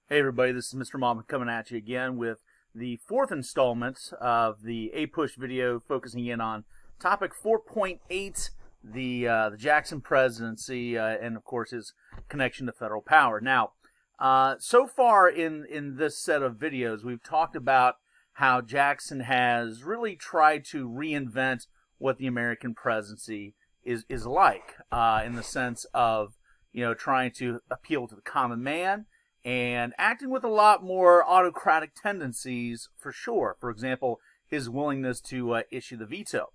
Hey everybody, this is Mr. Mom coming at you again with the fourth installment of the APUSH video focusing in on topic 4.8, the Jackson presidency, and of course his connection to federal power. Now, so far in this set of videos, we've talked about how Jackson has really tried to reinvent what the American presidency is like, in the sense of, trying to appeal to the common man, and acting with a lot more autocratic tendencies, for sure. For example, his willingness to issue the veto.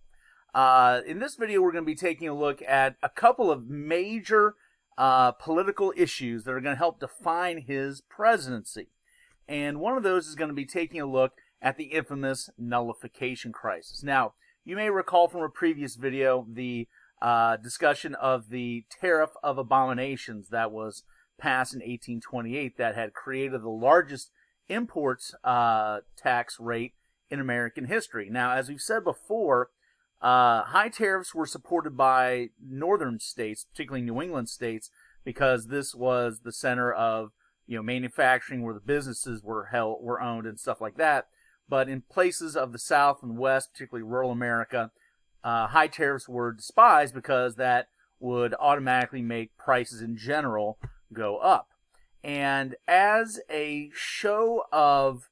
In this video, we're going to be taking a look at a couple of major political issues that are going to help define his presidency. And one of those is going to be taking a look at the infamous Nullification Crisis. Now, you may recall from a previous video the discussion of the Tariff of Abominations that was passed in 1828 that had created the largest imports tax rate in American history. Now, as we've said before, high tariffs were supported by northern states, particularly New England states, because this was the center of manufacturing, where the businesses were owned and stuff like that. But in places of the South and West, particularly rural America, high tariffs were despised because that would automatically make prices in general go up. And as a show of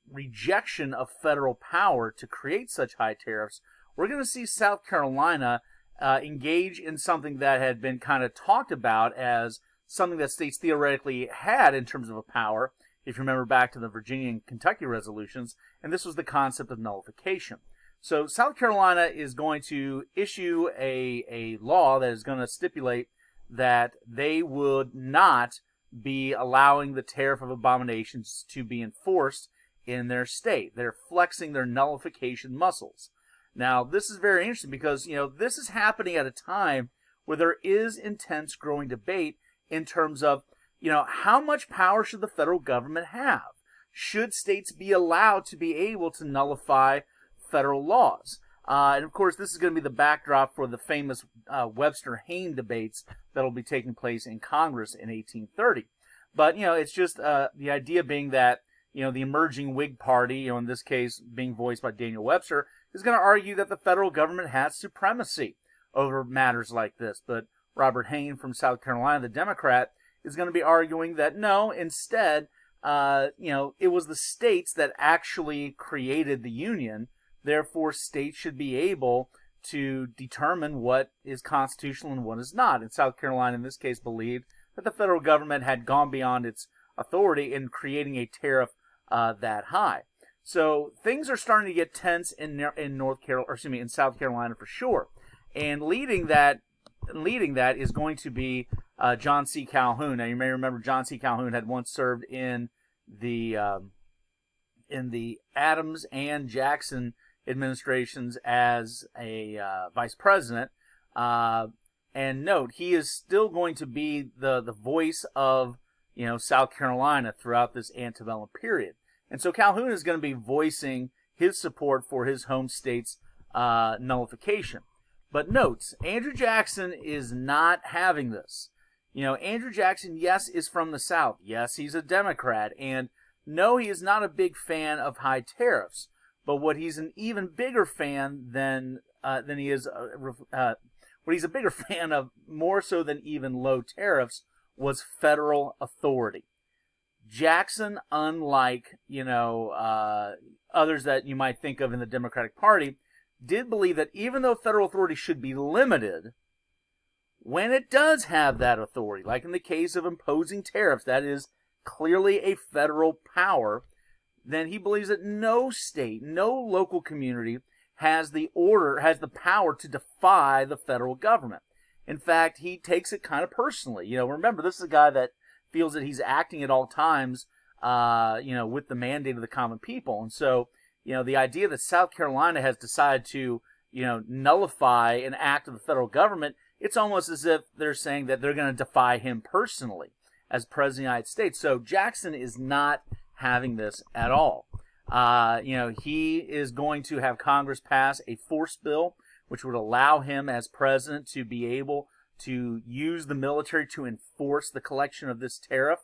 rejection of federal power to create such high tariffs, we're going to see South Carolina engage in something that had been kind of talked about as something that states theoretically had in terms of a power, if you remember back to the Virginia and Kentucky resolutions, and this was the concept of nullification. So South Carolina is going to issue a law that is going to stipulate that they would not be allowing the Tariff of Abominations to be enforced in their state. They're flexing their nullification muscles. Now, this is very interesting because, this is happening at a time where there is intense growing debate in terms of, how much power should the federal government have? Should states be allowed to be able to nullify federal laws? And of course, this is going to be the backdrop for the famous Webster-Hayne debates that will be taking place in Congress in 1830. But, it's just the idea being that, the emerging Whig Party, in this case being voiced by Daniel Webster, is going to argue that the federal government has supremacy over matters like this. But Robert Hayne from South Carolina, the Democrat, is going to be arguing that no, instead, it was the states that actually created the Union. Therefore, states should be able to determine what is constitutional and what is not. And South Carolina, in this case, believed that the federal government had gone beyond its authority in creating a tariff that high. So things are starting to get tense in South Carolina for sure. And leading that is going to be John C. Calhoun. Now, you may remember John C. Calhoun had once served in the Adams and Jackson administrations as a vice president, and note, he is still going to be the voice of South Carolina throughout this antebellum period. And so Calhoun is going to be voicing his support for his home state's nullification. But note, Andrew Jackson is not having this. Andrew Jackson, yes, is from the South. Yes, he's a Democrat, and no, he is not a big fan of high tariffs. But what he's an even bigger fan than he is, what he's a bigger fan of, more so than even low tariffs, was federal authority. Jackson, unlike others that you might think of in the Democratic Party, did believe that even though federal authority should be limited, when it does have that authority, like in the case of imposing tariffs, that is clearly a federal power, then he believes that no state, no local community has the power to defy the federal government. In fact, he takes it kind of personally. Remember, this is a guy that feels that he's acting at all times, with the mandate of the common people. And so, the idea that South Carolina has decided to, nullify an act of the federal government, it's almost as if they're saying that they're going to defy him personally as President of the United States. So Jackson is not having this at all. He is going to have Congress pass a force bill, which would allow him as president to be able to use the military to enforce the collection of this tariff.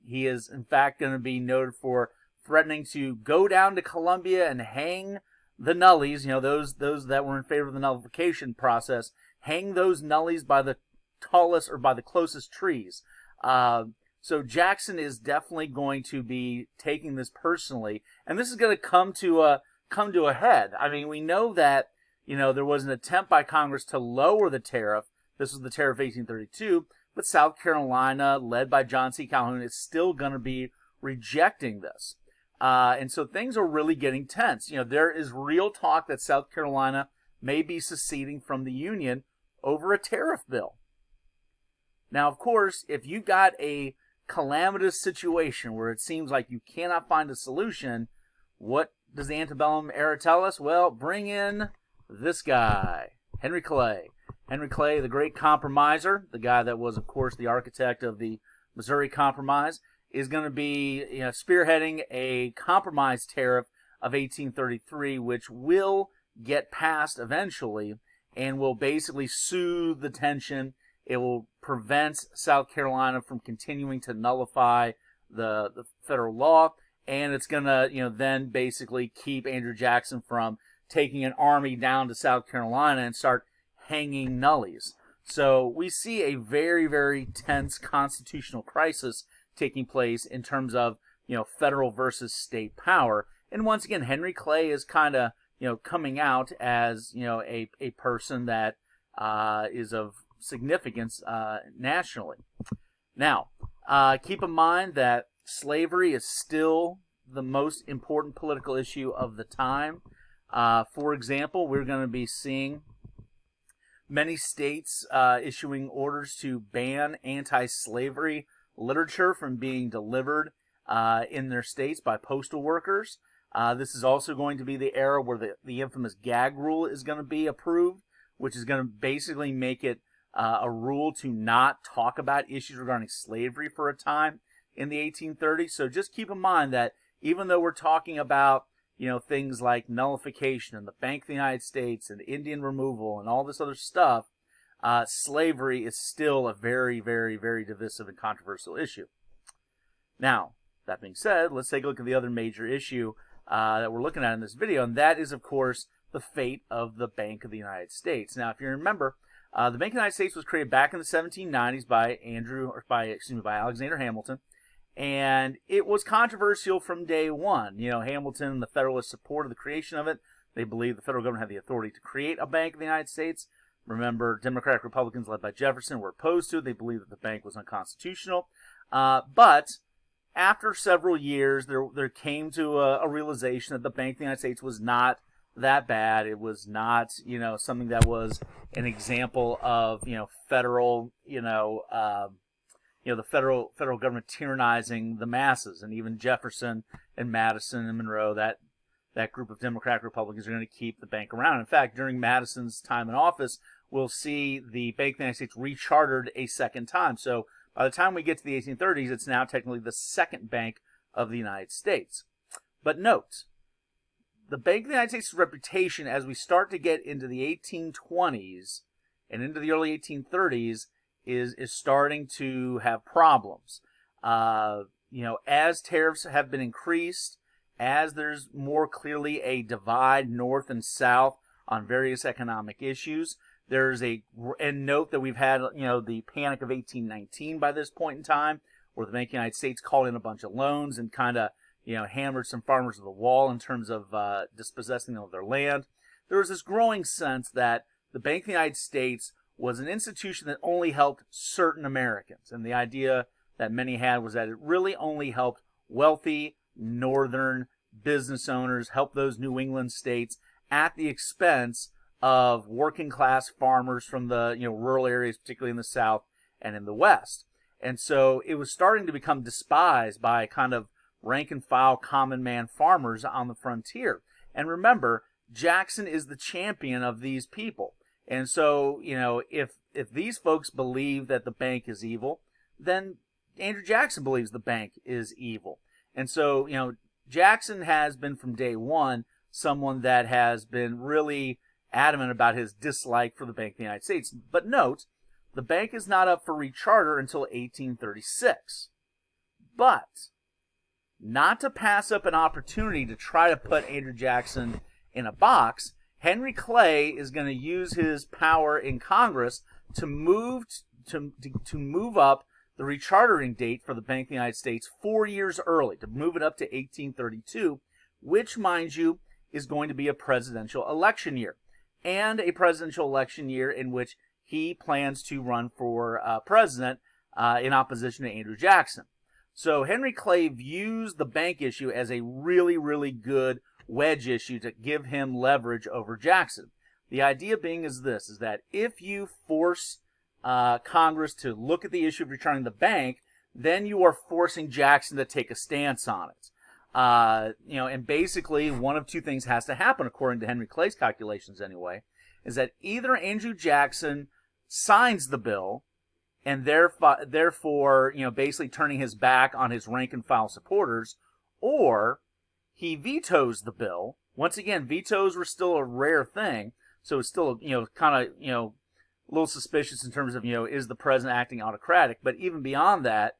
He is, in fact, going to be noted for threatening to go down to Colombia and hang the nullies, those that were in favor of the nullification process, hang those nullies by the tallest or by the closest trees. So Jackson is definitely going to be taking this personally, and this is going to come to a head. I mean, we know that there was an attempt by Congress to lower the tariff. This was the tariff of 1832, but South Carolina, led by John C. Calhoun, is still going to be rejecting this. And so things are really getting tense. There is real talk that South Carolina may be seceding from the Union over a tariff bill. Now, of course, if you got a calamitous situation where it seems like you cannot find a solution, what does the antebellum era tell us? Well, bring in this guy, Henry Clay. Henry Clay, the great compromiser, the guy that was, of course, the architect of the Missouri Compromise, is going to be spearheading a compromise tariff of 1833, which will get passed eventually and will basically soothe the tension. It will prevent South Carolina from continuing to nullify the federal law, and it's going to then basically keep Andrew Jackson from taking an army down to South Carolina and start hanging nullies. So we see a very, very tense constitutional crisis taking place in terms of federal versus state power. And once again, Henry Clay is kind of coming out as a person that is of significance nationally. Now, keep in mind that slavery is still the most important political issue of the time. For example, we're going to be seeing many states issuing orders to ban anti-slavery literature from being delivered in their states by postal workers. This is also going to be the era where the infamous gag rule is going to be approved, which is going to basically make it a rule to not talk about issues regarding slavery for a time in the 1830s. So just keep in mind that even though we're talking about things like nullification and the Bank of the United States and Indian removal and all this other stuff, slavery is still a very, very, very divisive and controversial issue. Now, that being said, let's take a look at the other major issue that we're looking at in this video, and that is, of course, the fate of the Bank of the United States. Now, if you remember, the Bank of the United States was created back in the 1790s by Alexander Hamilton, and it was controversial from day one. Hamilton and the Federalists supported the creation of it. They believed the federal government had the authority to create a Bank of the United States. Remember, Democratic Republicans led by Jefferson were opposed to it. They believed that the bank was unconstitutional. But after several years, there came to a realization that the Bank of the United States was not that bad. It was not, something that was an example of, federal, the federal government tyrannizing the masses. And even Jefferson and Madison and Monroe, that group of Democratic Republicans, are going to keep the bank around. In fact, during Madison's time in office, we'll see the Bank of the United States rechartered a second time. So by the time we get to the 1830s, it's now technically the second Bank of the United States. But note, the Bank of the United States' reputation as we start to get into the 1820s and into the early 1830s is starting to have problems. As tariffs have been increased, as there's more clearly a divide north and south on various economic issues, and note that we've had, the Panic of 1819 by this point in time, where the Bank of the United States called in a bunch of loans and kind of, hammered some farmers to the wall in terms of dispossessing them of their land. There was this growing sense that the Bank of the United States was an institution that only helped certain Americans. And the idea that many had was that it really only helped wealthy northern business owners, helped those New England states at the expense of working class farmers from the rural areas, particularly in the South and in the West. And so it was starting to become despised by kind of rank and file common man farmers on the frontier. And remember, Jackson is the champion of these people. And so, if these folks believe that the bank is evil, then Andrew Jackson believes the bank is evil. And so, Jackson has been from day one someone that has been really adamant about his dislike for the Bank of the United States. But note the bank is not up for recharter until 1836. But not to pass up an opportunity to try to put Andrew Jackson in a box, Henry Clay is going to use his power in Congress to move up the rechartering date for the Bank of the United States 4 years early, to move it up to 1832, which, mind you, is going to be a presidential election year, and a presidential election year in which he plans to run for president in opposition to Andrew Jackson. So Henry Clay views the bank issue as a really, really good wedge issue to give him leverage over Jackson. The idea being is this, is that if you force Congress to look at the issue of returning the bank, then you are forcing Jackson to take a stance on it. And basically one of two things has to happen, according to Henry Clay's calculations anyway, is that either Andrew Jackson signs the bill, and therefore, basically turning his back on his rank and file supporters, or he vetoes the bill. Once again, vetoes were still a rare thing, so it's still, kind of, a little suspicious in terms of, is the president acting autocratic? But even beyond that,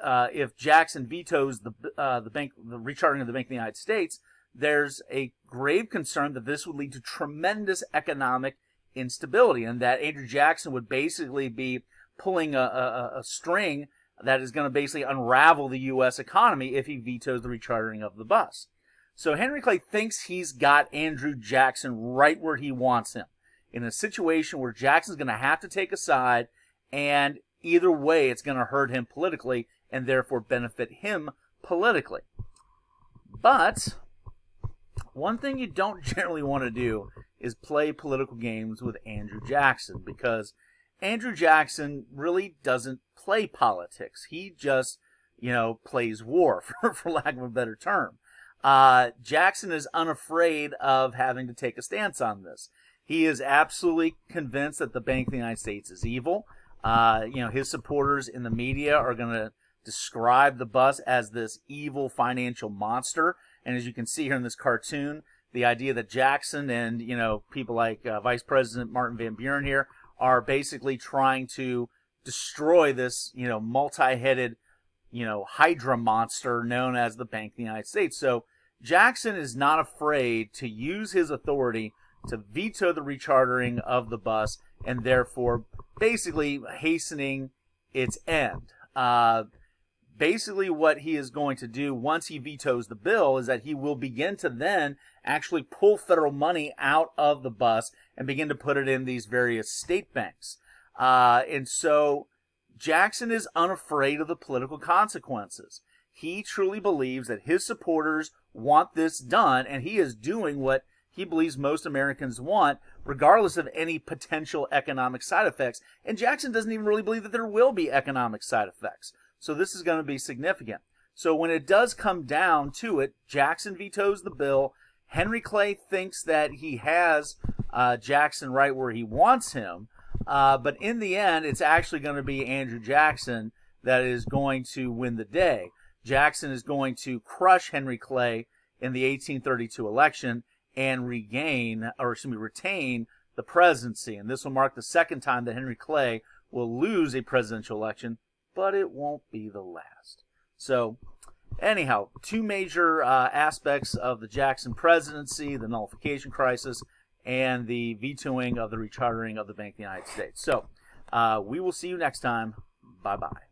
if Jackson vetoes the rechartering of the Bank of the United States, there's a grave concern that this would lead to tremendous economic instability, and that Andrew Jackson would basically be pulling a string that is going to basically unravel the U.S. economy if he vetoes the rechartering of the bus. So Henry Clay thinks he's got Andrew Jackson right where he wants him, in a situation where Jackson's going to have to take a side, and either way it's going to hurt him politically and therefore benefit him politically. But one thing you don't generally want to do is play political games with Andrew Jackson, because Andrew Jackson really doesn't play politics. He just, plays war, for lack of a better term. Jackson is unafraid of having to take a stance on this. He is absolutely convinced that the Bank of the United States is evil. His supporters in the media are going to describe the bus as this evil financial monster. And as you can see here in this cartoon, the idea that Jackson and, people like Vice President Martin Van Buren here are basically trying to destroy this, multi-headed, Hydra monster known as the Bank of the United States. So Jackson is not afraid to use his authority to veto the rechartering of the bus, and therefore basically hastening its end. Basically what he is going to do once he vetoes the bill is that he will begin to then actually pull federal money out of the bus and begin to put it in these various state banks. And so Jackson is unafraid of the political consequences. He truly believes that his supporters want this done, and he is doing what he believes most Americans want, regardless of any potential economic side effects. And Jackson doesn't even really believe that there will be economic side effects. So this is going to be significant. So when it does come down to it, Jackson vetoes the bill. Henry Clay thinks that he has Jackson right where he wants him. But in the end, it's actually going to be Andrew Jackson that is going to win the day. Jackson is going to crush Henry Clay in the 1832 election and retain the presidency. And this will mark the second time that Henry Clay will lose a presidential election, but it won't be the last. So anyhow, two major aspects of the Jackson presidency: the Nullification Crisis and the vetoing of the rechartering of the Bank of the United States. So we will see you next time. Bye-bye.